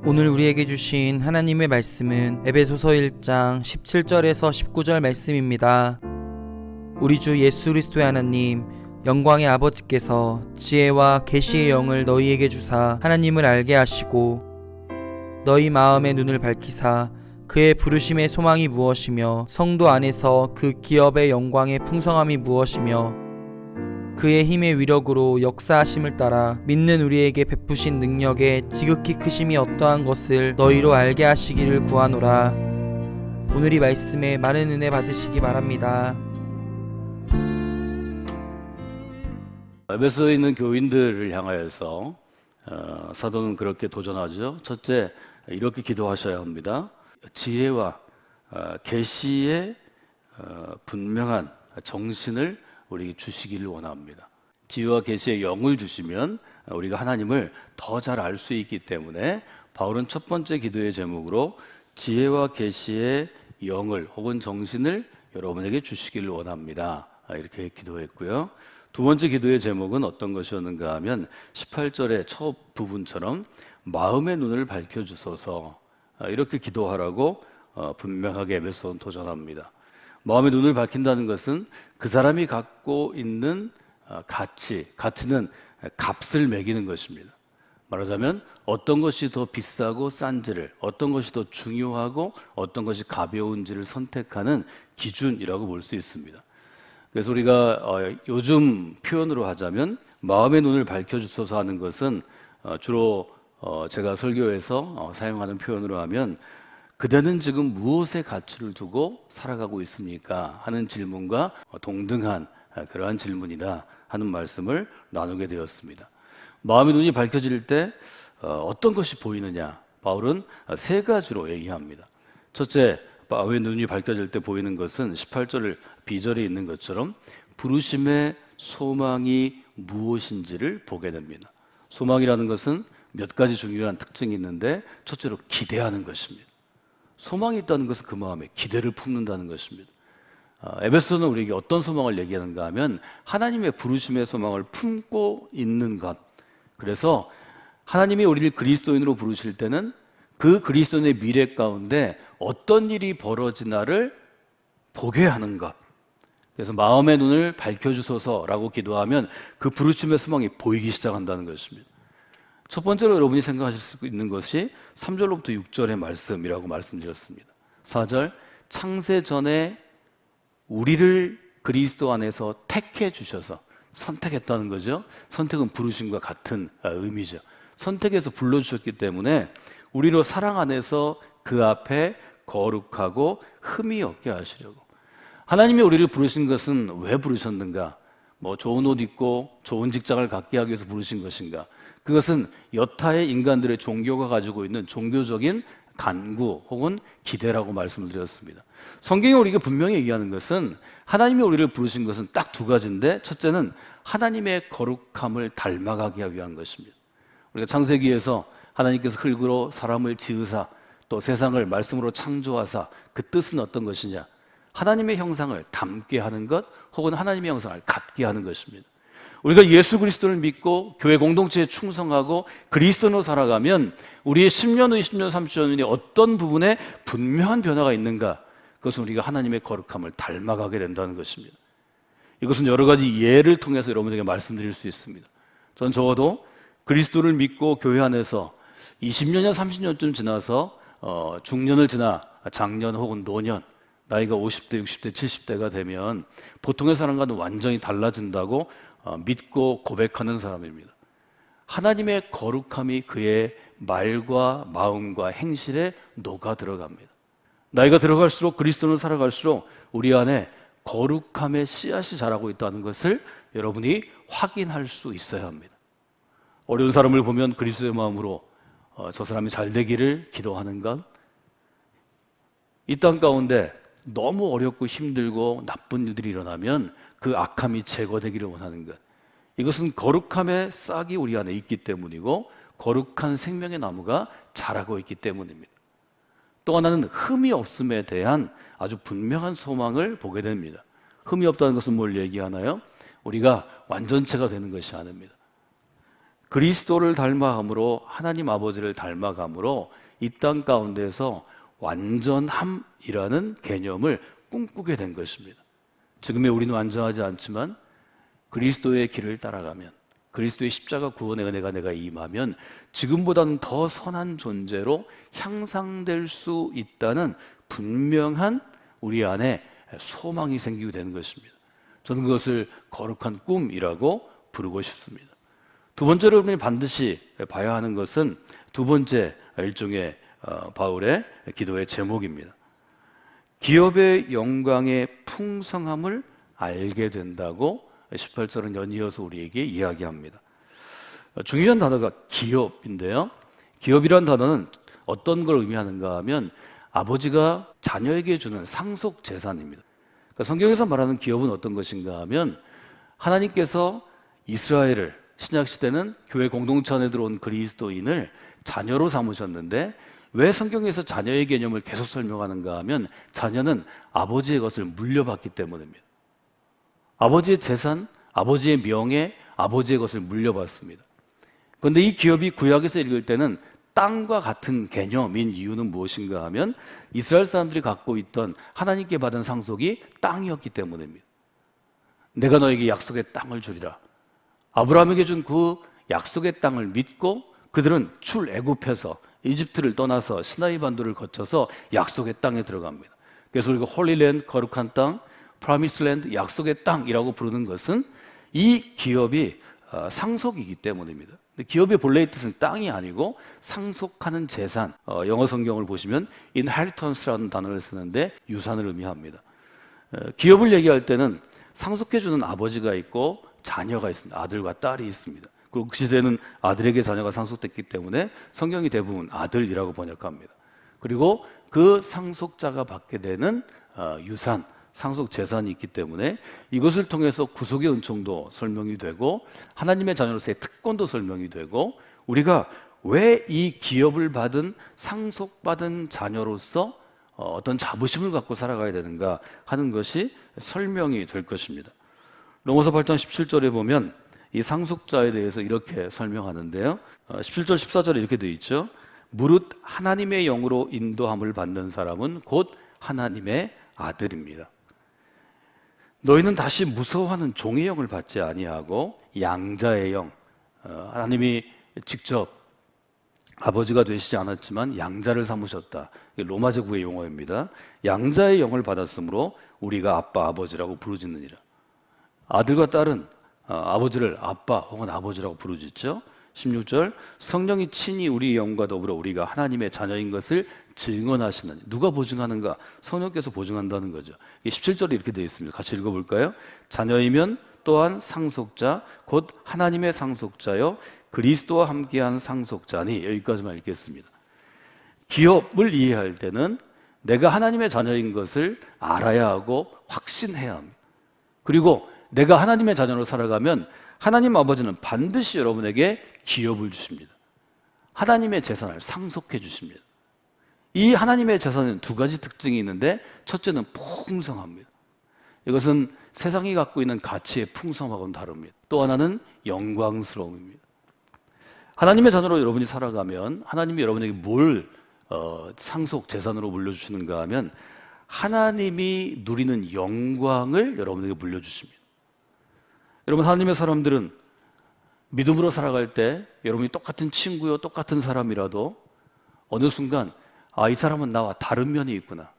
오늘 우리에게 주신 하나님의 말씀은 에베소서 1장 17절에서 19절 말씀입니다. 우리 주 예수 그리스도의 하나님 영광의 아버지께서 지혜와 계시의 영을 너희에게 주사 하나님을 알게 하시고 너희 마음의 눈을 밝히사 그의 부르심의 소망이 무엇이며 성도 안에서 그 기업의 영광의 풍성함이 무엇이며 그의 힘의 위력으로 역사하심을 따라 믿는 우리에게 베푸신 능력의 지극히 크심이 어떠한 것을 너희로 알게 하시기를 구하노라. 오늘 이 말씀에 많은 은혜 받으시기 바랍니다. 에베소에 있는 교인들을 향하여서 사도는 그렇게 도전하죠. 첫째, 이렇게 기도하셔야 합니다. 지혜와 계시의 분명한 정신을 우리에게 주시기를 원합니다. 지혜와 계시의 영을 주시면 우리가 하나님을 더 잘 알 수 있기 때문에 바울은 첫 번째 기도의 제목으로 지혜와 계시의 영을 혹은 정신을 여러분에게 주시기를 원합니다. 이렇게 기도했고요. 두 번째 기도의 제목은 어떤 것이었는가 하면 18절의 첫 부분처럼 마음의 눈을 밝혀주소서, 이렇게 기도하라고 분명하게 에베소는 도전합니다. 마음의 눈을 밝힌다는 것은 그 사람이 갖고 있는 가치는 값을 매기는 것입니다. 말하자면 어떤 것이 더 비싸고 싼지를, 어떤 것이 더 중요하고 어떤 것이 가벼운지를 선택하는 기준이라고 볼 수 있습니다. 그래서 우리가 요즘 표현으로 하자면 마음의 눈을 밝혀주소서 하는 것은 주로 제가 설교에서 사용하는 표현으로 하면 그대는 지금 무엇에 가치를 두고 살아가고 있습니까? 하는 질문과 동등한 그러한 질문이다 하는 말씀을 나누게 되었습니다. 마음의 눈이 밝혀질 때 어떤 것이 보이느냐? 바울은 세 가지로 얘기합니다. 첫째, 마음의 눈이 밝혀질 때 보이는 것은 18절 B절에 있는 것처럼 부르심의 소망이 무엇인지를 보게 됩니다. 소망이라는 것은 몇 가지 중요한 특징이 있는데 첫째로 기대하는 것입니다. 소망이 있다는 것은 그 마음에 기대를 품는다는 것입니다. 에베소는 우리에게 어떤 소망을 얘기하는가 하면 하나님의 부르심의 소망을 품고 있는 것. 그래서 하나님이 우리를 그리스도인으로 부르실 때는 그 그리스도인의 미래 가운데 어떤 일이 벌어지나를 보게 하는 것. 그래서 마음의 눈을 밝혀주소서라고 기도하면 그 부르심의 소망이 보이기 시작한다는 것입니다. 첫 번째로 여러분이 생각하실 수 있는 것이 3절로부터 6절의 말씀이라고 말씀드렸습니다. 4절, 창세 전에 우리를 그리스도 안에서 택해 주셔서 선택했다는 거죠. 선택은 부르심과 같은 의미죠. 선택해서 불러주셨기 때문에 우리로 사랑 안에서 그 앞에 거룩하고 흠이 없게 하시려고. 하나님이 우리를 부르신 것은 왜 부르셨는가? 좋은 옷 입고 좋은 직장을 갖게 하기 위해서 부르신 것인가? 그것은 여타의 인간들의 종교가 가지고 있는 종교적인 간구 혹은 기대라고 말씀을 드렸습니다. 성경이 우리에게 분명히 얘기하는 것은 하나님이 우리를 부르신 것은 딱 두 가지인데 첫째는 하나님의 거룩함을 닮아가게 하기 위한 것입니다. 우리가 창세기에서 하나님께서 흙으로 사람을 지으사 또 세상을 말씀으로 창조하사 그 뜻은 어떤 것이냐? 하나님의 형상을 닮게 하는 것 혹은 하나님의 형상을 갖게 하는 것입니다. 우리가 예수 그리스도를 믿고 교회 공동체에 충성하고 그리스도로 살아가면 우리의 10년 후, 20년, 30년 후에 어떤 부분에 분명한 변화가 있는가? 그것은 우리가 하나님의 거룩함을 닮아가게 된다는 것입니다. 이것은 여러 가지 예를 통해서 여러분에게 말씀드릴 수 있습니다. 전 적어도 그리스도를 믿고 교회 안에서 20년이나 30년쯤 지나서 중년을 지나 장년 혹은 노년, 나이가 50대, 60대, 70대가 되면 보통의 사람과는 완전히 달라진다고 믿고 고백하는 사람입니다. 하나님의 거룩함이 그의 말과 마음과 행실에 녹아 들어갑니다. 나이가 들어갈수록 그리스도는 살아갈수록 우리 안에 거룩함의 씨앗이 자라고 있다는 것을 여러분이 확인할 수 있어야 합니다. 어려운 사람을 보면 그리스도의 마음으로 저 사람이 잘 되기를 기도하는 것, 이 땅 가운데 너무 어렵고 힘들고 나쁜 일들이 일어나면 그 악함이 제거되기를 원하는 것, 이것은 거룩함의 싹이 우리 안에 있기 때문이고 거룩한 생명의 나무가 자라고 있기 때문입니다. 또 하나는 흠이 없음에 대한 아주 분명한 소망을 보게 됩니다. 흠이 없다는 것은 뭘 얘기하나요? 우리가 완전체가 되는 것이 아닙니다. 그리스도를 닮아감으로 하나님 아버지를 닮아감으로 이 땅 가운데서 완전함이라는 개념을 꿈꾸게 된 것입니다. 지금의 우리는 완전하지 않지만 그리스도의 길을 따라가면, 그리스도의 십자가 구원의 은혜가 내가 임하면 지금보다는 더 선한 존재로 향상될 수 있다는 분명한 우리 안에 소망이 생기게 되는 것입니다. 저는 그것을 거룩한 꿈이라고 부르고 싶습니다. 두 번째로 여러분이 반드시 봐야 하는 것은 두 번째 일종의 바울의 기도의 제목입니다. 기업의 영광의 풍성함을 알게 된다고 18절은 연이어서 우리에게 이야기합니다. 중요한 단어가 기업인데요. 기업이란 단어는 어떤 걸 의미하는가 하면 아버지가 자녀에게 주는 상속 재산입니다. 그러니까 성경에서 말하는 기업은 어떤 것인가 하면 하나님께서 이스라엘을 신약 시대는 교회 공동체 안에 들어온 그리스도인을 자녀로 삼으셨는데 왜 성경에서 자녀의 개념을 계속 설명하는가 하면 자녀는 아버지의 것을 물려받기 때문입니다. 아버지의 재산, 아버지의 명예, 아버지의 것을 물려받습니다. 그런데 이 기업이 구약에서 읽을 때는 땅과 같은 개념인 이유는 무엇인가 하면 이스라엘 사람들이 갖고 있던 하나님께 받은 상속이 땅이었기 때문입니다. 내가 너에게 약속의 땅을 주리라. 아브라함에게 준 그 약속의 땅을 믿고 그들은 출애굽해서 이집트를 떠나서 시나이 반도를 거쳐서 약속의 땅에 들어갑니다. 그래서 우리가 홀리랜드, 거룩한 땅, 프라미스랜드, 약속의 땅이라고 부르는 것은 이 기업이 상속이기 때문입니다. 기업의 본래의 뜻은 땅이 아니고 상속하는 재산, 영어 성경을 보시면 inheritance라는 단어를 쓰는데 유산을 의미합니다. 기업을 얘기할 때는 상속해주는 아버지가 있고 자녀가 있습니다. 아들과 딸이 있습니다. 그리고 그 시대는 아들에게 자녀가 상속됐기 때문에 성경이 대부분 아들이라고 번역합니다. 그리고 그 상속자가 받게 되는 유산, 상속 재산이 있기 때문에 이것을 통해서 구속의 은총도 설명이 되고 하나님의 자녀로서의 특권도 설명이 되고 우리가 왜 이 기업을 받은 상속받은 자녀로서 어떤 자부심을 갖고 살아가야 되는가 하는 것이 설명이 될 것입니다. 로마서 8장 17절에 보면 이 상속자에 대해서 이렇게 설명하는데요. 17절 14절에 이렇게 되어 있죠. 무릇 하나님의 영으로 인도함을 받는 사람은 곧 하나님의 아들입니다. 너희는 다시 무서워하는 종의 영을 받지 아니하고 양자의 영, 하나님이 직접 아버지가 되시지 않았지만 양자를 삼으셨다. 로마 제국의 용어입니다. 양자의 영을 받았으므로 우리가 아빠, 아버지라고 부르짖느니라. 아들과 딸은 아버지를 아빠 혹은 아버지라고 부르짖죠. 16절 성령이 친히 우리 영과 더불어 우리가 하나님의 자녀인 것을 증언하시느니. 누가 보증하는가? 성령께서 보증한다는 거죠. 17절에 이렇게 되어 있습니다. 같이 읽어볼까요? 자녀이면 또한 상속자 곧 하나님의 상속자여 그리스도와 함께한 상속자니. 여기까지만 읽겠습니다. 기업을 이해할 때는 내가 하나님의 자녀인 것을 알아야 하고 확신해야 합니다. 그리고 내가 하나님의 자녀로 살아가면 하나님 아버지는 반드시 여러분에게 기업을 주십니다. 하나님의 재산을 상속해 주십니다. 이 하나님의 재산은 두 가지 특징이 있는데 첫째는 풍성합니다. 이것은 세상이 갖고 있는 가치의 풍성하고는 다릅니다. 또 하나는 영광스러움입니다. 하나님의 자녀로 여러분이 살아가면 하나님이 여러분에게 뭘 상속 재산으로 물려주시는가 하면 하나님이 누리는 영광을 여러분에게 물려주십니다. 여러분, 하나님의 사람들은 믿음으로 살아갈 때 여러분이 똑같은 친구요 똑같은 사람이라도 어느 순간 이 사람은 나와 다른 면이 있구나.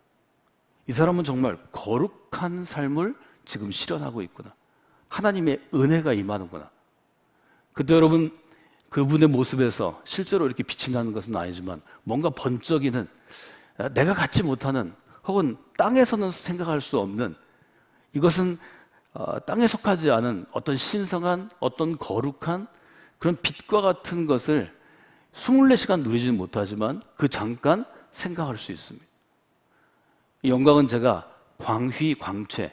이 사람은 정말 거룩한 삶을 지금 실현하고 있구나. 하나님의 은혜가 임하는구나. 그때 여러분 그분의 모습에서 실제로 이렇게 빛이 나는 것은 아니지만 뭔가 번쩍이는 내가 갖지 못하는 혹은 땅에서는 생각할 수 없는 이것은 땅에 속하지 않은 어떤 신성한 어떤 거룩한 그런 빛과 같은 것을 24시간 누리지는 못하지만 그 잠깐 생각할 수 있습니다. 이 영광은 제가 광휘, 광채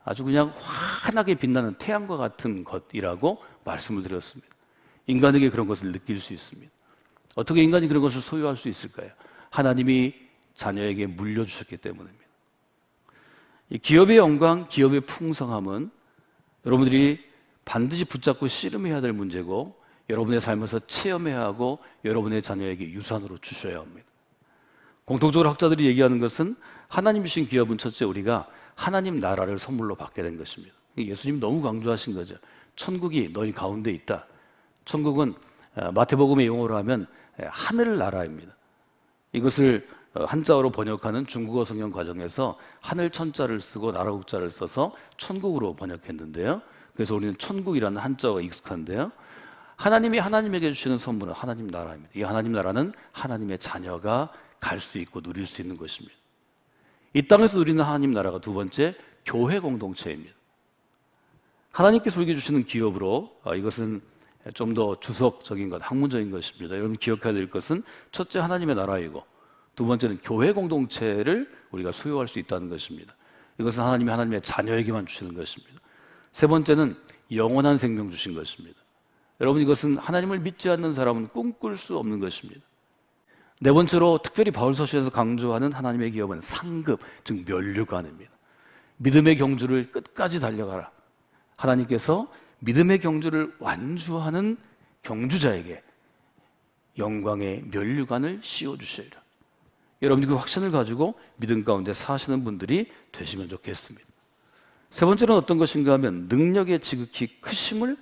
아주 그냥 환하게 빛나는 태양과 같은 것이라고 말씀을 드렸습니다. 인간에게 그런 것을 느낄 수 있습니다. 어떻게 인간이 그런 것을 소유할 수 있을까요? 하나님이 자녀에게 물려주셨기 때문입니다. 이 기업의 영광, 기업의 풍성함은 여러분들이 반드시 붙잡고 씨름해야 될 문제고 여러분의 삶에서 체험해야 하고 여러분의 자녀에게 유산으로 주셔야 합니다. 공통적으로 학자들이 얘기하는 것은 하나님 주신 기업은 첫째 우리가 하나님 나라를 선물로 받게 된 것입니다. 예수님 너무 강조하신 거죠. 천국이 너희 가운데 있다. 천국은 마태복음의 용어로 하면 하늘나라입니다. 이것을 한자어로 번역하는 중국어 성경 과정에서 하늘 천자를 쓰고 나라 국자를 써서 천국으로 번역했는데요. 그래서 우리는 천국이라는 한자어가 익숙한데요. 하나님이 하나님에게 주시는 선물은 하나님 나라입니다. 이 하나님 나라는 하나님의 자녀가 갈 수 있고 누릴 수 있는 것입니다. 이 땅에서 누리는 하나님 나라가 두 번째 교회 공동체입니다. 하나님께서 우리에게 주시는 기업으로 이것은 좀 더 주석적인 것, 학문적인 것입니다. 여러분 기억해야 될 것은 첫째 하나님의 나라이고 두 번째는 교회 공동체를 우리가 소유할 수 있다는 것입니다. 이것은 하나님이 하나님의 자녀에게만 주시는 것입니다. 세 번째는 영원한 생명 주신 것입니다. 여러분 이것은 하나님을 믿지 않는 사람은 꿈꿀 수 없는 것입니다. 네 번째로 특별히 바울서신에서 강조하는 하나님의 기업은 상급, 즉 면류관입니다. 믿음의 경주를 끝까지 달려가라. 하나님께서 믿음의 경주를 완주하는 경주자에게 영광의 면류관을 씌워주시리라. 여러분이 그 확신을 가지고 믿음 가운데 사시는 분들이 되시면 좋겠습니다. 세 번째는 어떤 것인가 하면 능력의 지극히 크심을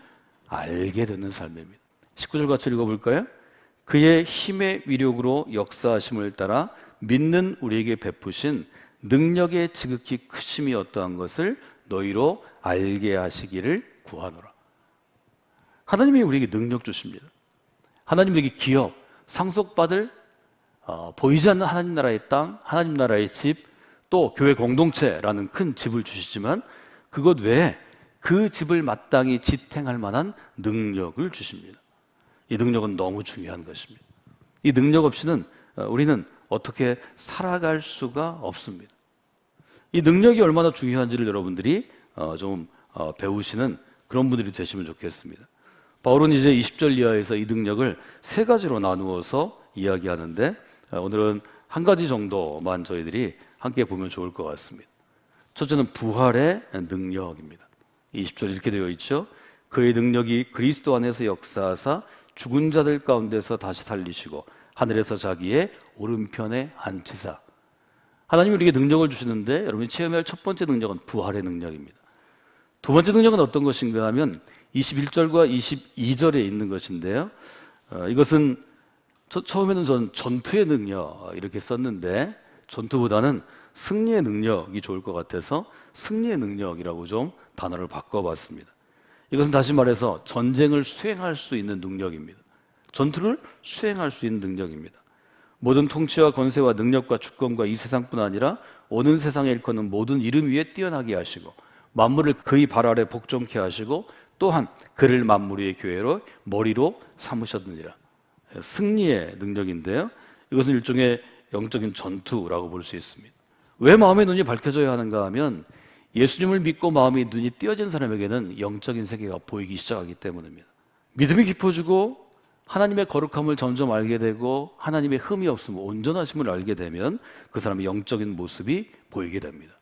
알게 되는 삶입니다. 19절 같이 읽어볼까요? 그의 힘의 위력으로 역사하심을 따라 믿는 우리에게 베푸신 능력의 지극히 크심이 어떠한 것을 너희로 알게 하시기를 구하노라. 하나님이 우리에게 능력 주십니다. 하나님 우리에게 기업, 상속받을 보이지 않는 하나님 나라의 땅, 하나님 나라의 집, 또 교회 공동체라는 큰 집을 주시지만 그것 외에 그 집을 마땅히 지탱할 만한 능력을 주십니다. 이 능력은 너무 중요한 것입니다. 이 능력 없이는 우리는 어떻게 살아갈 수가 없습니다. 이 능력이 얼마나 중요한지를 여러분들이 좀 배우시는 그런 분들이 되시면 좋겠습니다. 바울은 이제 20절 이하에서 이 능력을 세 가지로 나누어서 이야기하는데 오늘은 한 가지 정도만 저희들이 함께 보면 좋을 것 같습니다. 첫째는 부활의 능력입니다. 20절 이렇게 되어 있죠. 그의 능력이 그리스도 안에서 역사하사 죽은 자들 가운데서 다시 살리시고 하늘에서 자기의 오른편에 앉히사. 하나님이 우리에게 능력을 주시는데 여러분이 체험해야 할 첫 번째 능력은 부활의 능력입니다. 두 번째 능력은 어떤 것인가 하면 21절과 22절에 있는 것인데요. 이것은 처음에는 전 전투의 능력 이렇게 썼는데 전투보다는 승리의 능력이 좋을 것 같아서 승리의 능력이라고 좀 단어를 바꿔봤습니다. 이것은 다시 말해서 전쟁을 수행할 수 있는 능력입니다. 전투를 수행할 수 있는 능력입니다. 모든 통치와 권세와 능력과 주권과 이 세상뿐 아니라 오는 세상에 일컫는 모든 이름 위에 뛰어나게 하시고 만물을 그의 발 아래 복종케 하시고 또한 그를 만물 위의 교회로 머리로 삼으셨느니라. 승리의 능력인데요. 이것은 일종의 영적인 전투라고 볼 수 있습니다. 왜 마음의 눈이 밝혀져야 하는가 하면 예수님을 믿고 마음의 눈이 띄어진 사람에게는 영적인 세계가 보이기 시작하기 때문입니다. 믿음이 깊어지고 하나님의 거룩함을 점점 알게 되고 하나님의 흠이 없음을 온전하심을 알게 되면 그 사람의 영적인 모습이 보이게 됩니다.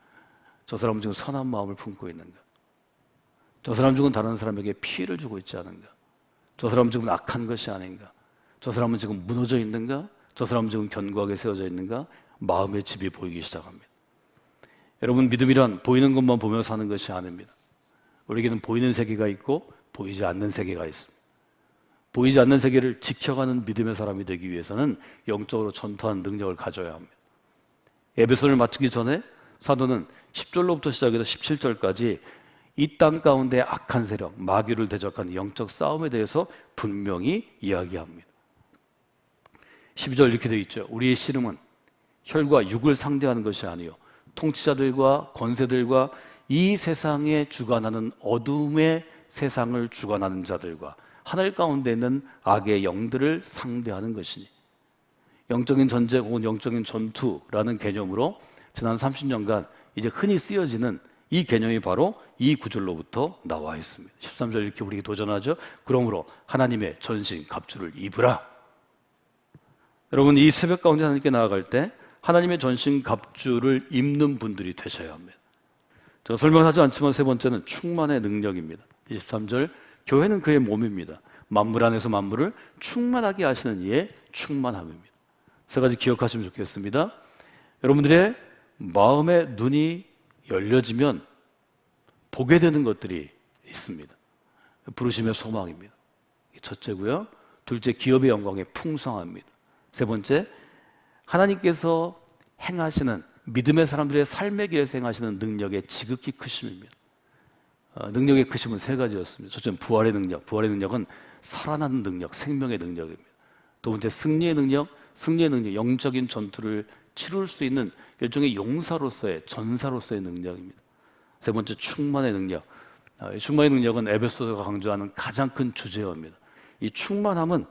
저 사람은 지금 선한 마음을 품고 있는가? 저 사람 지금 다른 사람에게 피해를 주고 있지 않은가? 저 사람은 지금 악한 것이 아닌가? 저 사람은 지금 무너져 있는가? 저 사람은 지금 견고하게 세워져 있는가? 마음의 집이 보이기 시작합니다. 여러분 믿음이란 보이는 것만 보며 사는 것이 아닙니다. 우리에게는 보이는 세계가 있고 보이지 않는 세계가 있습니다. 보이지 않는 세계를 지켜가는 믿음의 사람이 되기 위해서는 영적으로 전투하는 능력을 가져야 합니다. 에베소를 마치기 전에 사도는 10절로부터 시작해서 17절까지 이 땅 가운데 악한 세력, 마귀를 대적하는 영적 싸움에 대해서 분명히 이야기합니다. 12절 이렇게 되어 있죠. 우리의 씨름은 혈과 육을 상대하는 것이 아니요 통치자들과 권세들과 이 세상에 주관하는 어둠의 세상을 주관하는 자들과 하늘 가운데 있는 악의 영들을 상대하는 것이니 영적인 전쟁 혹은 영적인 전투라는 개념으로 지난 30년간 이제 흔히 쓰여지는 이 개념이 바로 이 구절로부터 나와 있습니다. 13절 이렇게 우리에게 도전하죠. 그러므로 하나님의 전신 갑주를 입으라. 여러분 이 새벽 가운데 하나님께 나아갈 때 하나님의 전신 갑주를 입는 분들이 되셔야 합니다. 제가 설명하지 않지만 세 번째는 충만의 능력입니다. 23절 교회는 그의 몸입니다. 만물 안에서 만물을 충만하게 하시는 이의 충만함입니다. 세 가지 기억하시면 좋겠습니다. 여러분들의 마음의 눈이 열려지면 보게 되는 것들이 있습니다. 부르심의 소망입니다. 첫째고요. 둘째, 기업의 영광의 풍성함입니다. 세 번째, 하나님께서 행하시는 믿음의 사람들의 삶의 길에서 행하시는 능력의 지극히 크심입니다. 능력의 크심은 세 가지였습니다. 첫째는 부활의 능력. 부활의 능력은 살아나는 능력, 생명의 능력입니다. 두 번째, 승리의 능력. 승리의 능력, 영적인 전투를 치룰 수 있는 일종의 용사로서의, 전사로서의 능력입니다. 세 번째, 충만의 능력. 충만의 능력은 에베소서가 강조하는 가장 큰 주제어입니다. 이 충만함은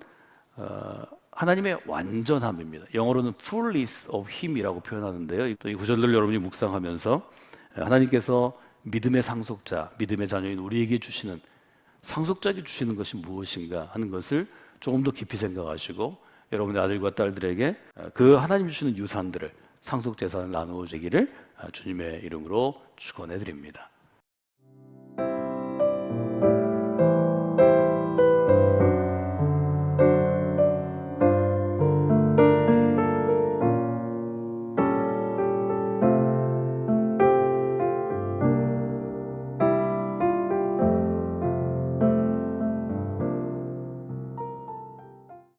하나님의 완전함입니다. 영어로는 fullness of Him이라고 표현하는데요. 또 이 구절들을 여러분이 묵상하면서 하나님께서 믿음의 상속자, 믿음의 자녀인 우리에게 주시는, 상속자에게 주시는 것이 무엇인가 하는 것을 조금 더 깊이 생각하시고 여러분의 아들과 딸들에게 그 하나님 주시는 유산들을, 상속재산을 나누어 주기를 주님의 이름으로 축원해 드립니다.